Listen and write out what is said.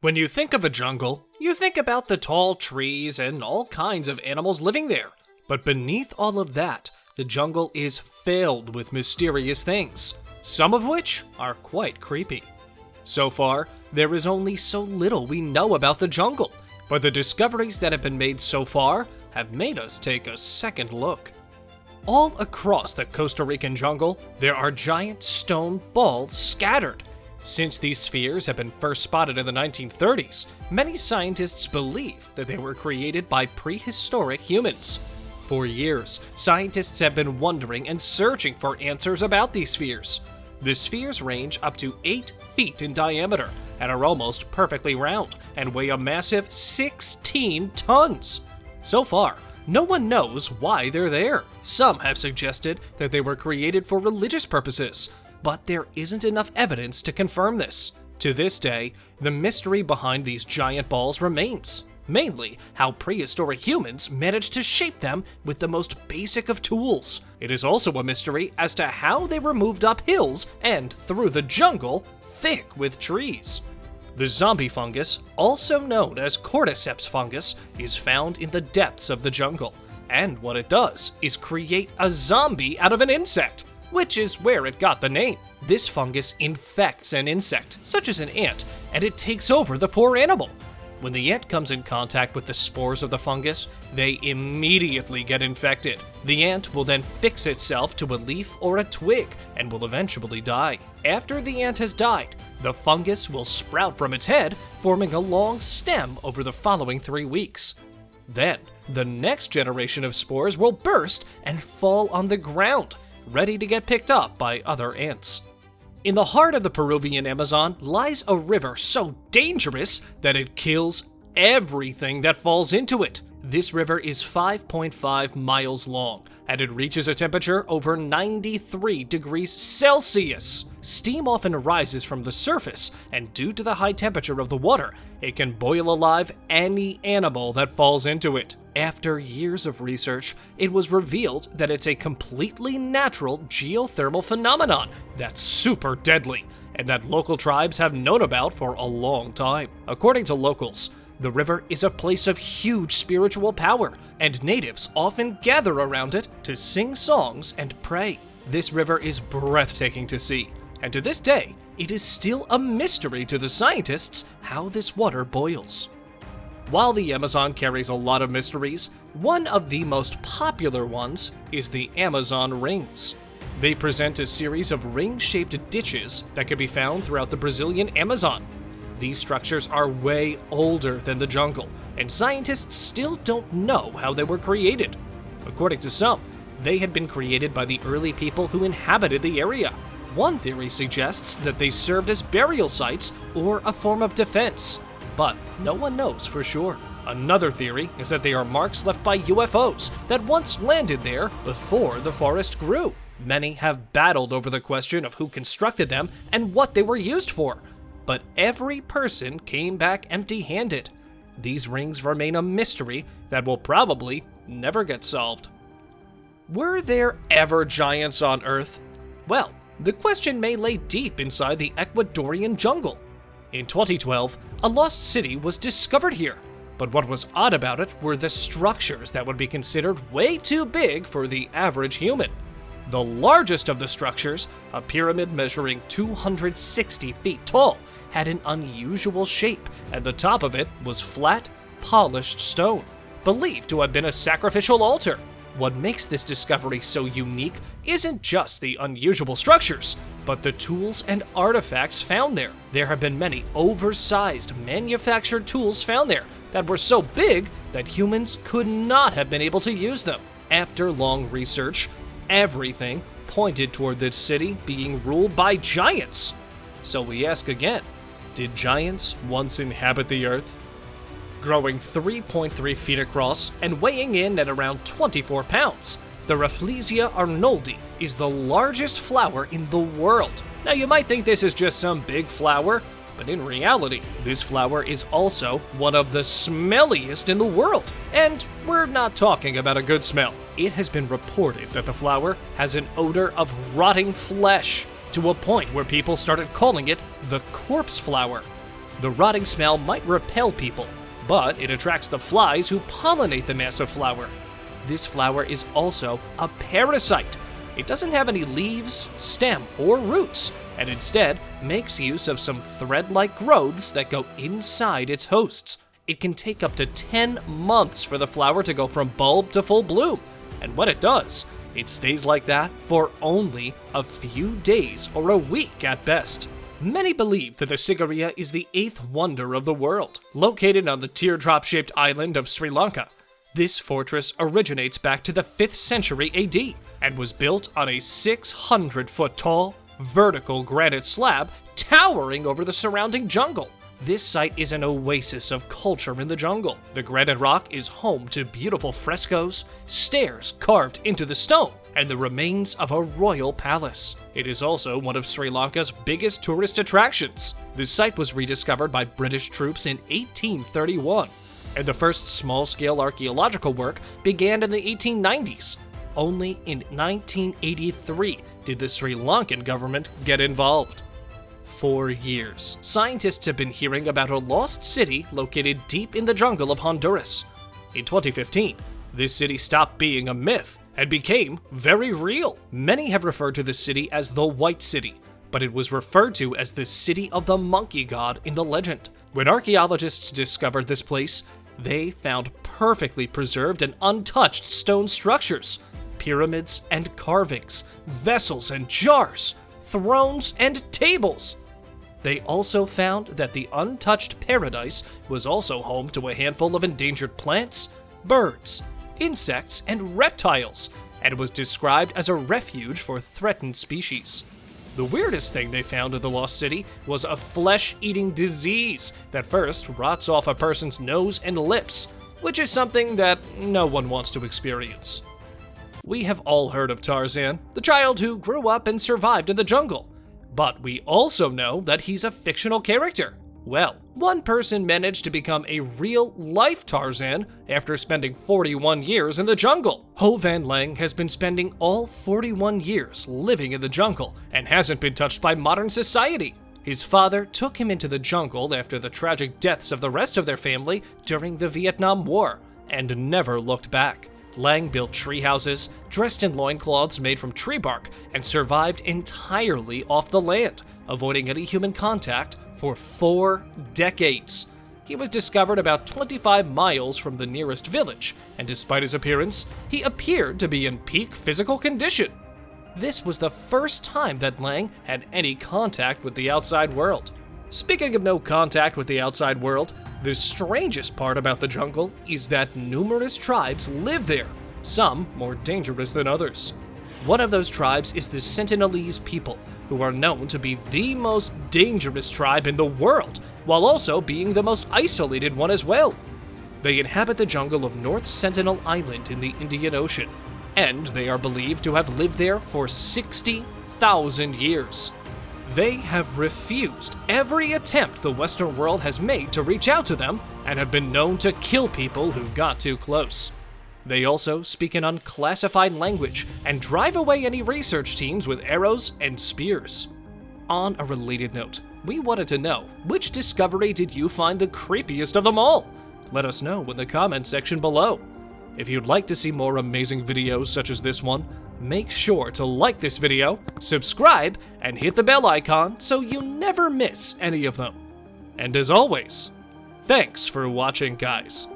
When you think of a jungle, you think about the tall trees and all kinds of animals living there. But beneath all of that, the jungle is filled with mysterious things, some of which are quite creepy. So far, there is only so little we know about the jungle, but the discoveries that have been made so far have made us take a second look. All across the Costa Rican jungle, there are giant stone balls scattered. Since these spheres have been first spotted in the 1930s, many scientists believe that they were created by prehistoric humans. For years, scientists have been wondering and searching for answers about these spheres. The spheres range up to 8 feet in diameter and are almost perfectly round and weigh a massive 16 tons. So far, no one knows why they're there. Some have suggested that they were created for religious purposes, but there isn't enough evidence to confirm this. To this day, the mystery behind these giant balls remains. Mainly, how prehistoric humans managed to shape them with the most basic of tools. It is also a mystery as to how they were moved up hills and through the jungle thick with trees. The zombie fungus, also known as cordyceps fungus, is found in the depths of the jungle. And what it does is create a zombie out of an insect, which is where it got the name. This fungus infects an insect, such as an ant, and it takes over the poor animal. When the ant comes in contact with the spores of the fungus, they immediately get infected. The ant will then fix itself to a leaf or a twig and will eventually die. After the ant has died, the fungus will sprout from its head, forming a long stem over the following 3 weeks. Then, the next generation of spores will burst and fall on the ground, ready to get picked up by other ants. In the heart of the Peruvian Amazon lies a river so dangerous that it kills everything that falls into it. This river is 5.5 miles long, and it reaches a temperature over 93 degrees Celsius. Steam often rises from the surface, and due to the high temperature of the water, it can boil alive any animal that falls into it. After years of research, it was revealed that it's a completely natural geothermal phenomenon that's super deadly, and that local tribes have known about for a long time. According to locals, the river is a place of huge spiritual power, and natives often gather around it to sing songs and pray. This river is breathtaking to see, and to this day, it is still a mystery to the scientists how this water boils. While the Amazon carries a lot of mysteries, one of the most popular ones is the Amazon rings. They present a series of ring-shaped ditches that can be found throughout the Brazilian Amazon. These structures are way older than the jungle, and scientists still don't know how they were created. According to some, they had been created by the early people who inhabited the area. One theory suggests that they served as burial sites or a form of defense, but no one knows for sure. Another theory is that they are marks left by UFOs that once landed there before the forest grew. Many have battled over the question of who constructed them and what they were used for, but every person came back empty-handed. These rings remain a mystery that will probably never get solved. Were there ever giants on Earth? Well, the question may lay deep inside the Ecuadorian jungle. In 2012, a lost city was discovered here, but what was odd about it were the structures that would be considered way too big for the average human. The largest of the structures, a pyramid measuring 260 feet tall, had an unusual shape, and the top of it was flat, polished stone, believed to have been a sacrificial altar. What makes this discovery so unique isn't just the unusual structures, but the tools and artifacts found there. There have been many oversized manufactured tools found there that were so big that humans could not have been able to use them. After long research, everything pointed toward this city being ruled by giants. So we ask again, did giants once inhabit the Earth? Growing 3.3 feet across and weighing in at around 24 pounds, the Rafflesia arnoldi is the largest flower in the world. Now you might think this is just some big flower, but in reality, this flower is also one of the smelliest in the world. And we're not talking about a good smell. It has been reported that the flower has an odor of rotting flesh, to a point where people started calling it the corpse flower. The rotting smell might repel people, but it attracts the flies who pollinate the massive flower. This flower is also a parasite. It doesn't have any leaves, stem, or roots, and instead makes use of some thread-like growths that go inside its hosts. It can take up to 10 months for the flower to go from bulb to full bloom, and when it does, it stays like that for only a few days or a week at best. Many believe that the Sigiriya is the 8th wonder of the world, located on the teardrop-shaped island of Sri Lanka. This fortress originates back to the 5th century AD and was built on a 600-foot tall, vertical granite slab towering over the surrounding jungle. This site is an oasis of culture in the jungle. The granite rock is home to beautiful frescoes, stairs carved into the stone, and the remains of a royal palace. It is also one of Sri Lanka's biggest tourist attractions. The site was rediscovered by British troops in 1831, and the first small-scale archaeological work began in the 1890s. Only in 1983 did the Sri Lankan government get involved. For years, scientists have been hearing about a lost city located deep in the jungle of Honduras. In 2015, this city stopped being a myth and became very real. Many have referred to the city as the White City, but it was referred to as the city of the monkey god in the legend. When archaeologists discovered this place, they found perfectly preserved and untouched stone structures, pyramids and carvings, vessels and jars, thrones and tables. They also found that the untouched paradise was also home to a handful of endangered plants, birds, insects, and reptiles, and was described as a refuge for threatened species. The weirdest thing they found in the lost city was a flesh-eating disease that first rots off a person's nose and lips, which is something that no one wants to experience. We have all heard of Tarzan, the child who grew up and survived in the jungle, but we also know that he's a fictional character. Well, one person managed to become a real-life Tarzan after spending 41 years in the jungle. Ho Van Lang has been spending all 41 years living in the jungle and hasn't been touched by modern society. His father took him into the jungle after the tragic deaths of the rest of their family during the Vietnam War and never looked back. Lang built tree houses, dressed in loincloths made from tree bark, and survived entirely off the land, avoiding any human contact for 4 decades. He was discovered about 25 miles from the nearest village, and despite his appearance, he appeared to be in peak physical condition. This was the first time that Lang had any contact with the outside world. Speaking of no contact with the outside world, the strangest part about the jungle is that numerous tribes live there, some more dangerous than others. One of those tribes is the Sentinelese people, who are known to be the most dangerous tribe in the world, while also being the most isolated one as well. They inhabit the jungle of North Sentinel Island in the Indian Ocean, and they are believed to have lived there for 60,000 years. They have refused every attempt the Western world has made to reach out to them and have been known to kill people who got too close. They also speak an unclassified language and drive away any research teams with arrows and spears. On a related note, we wanted to know, which discovery did you find the creepiest of them all? Let us know in the comment section below. If you'd like to see more amazing videos such as this one, make sure to like this video, subscribe, and hit the bell icon so you never miss any of them. And as always, thanks for watching, guys.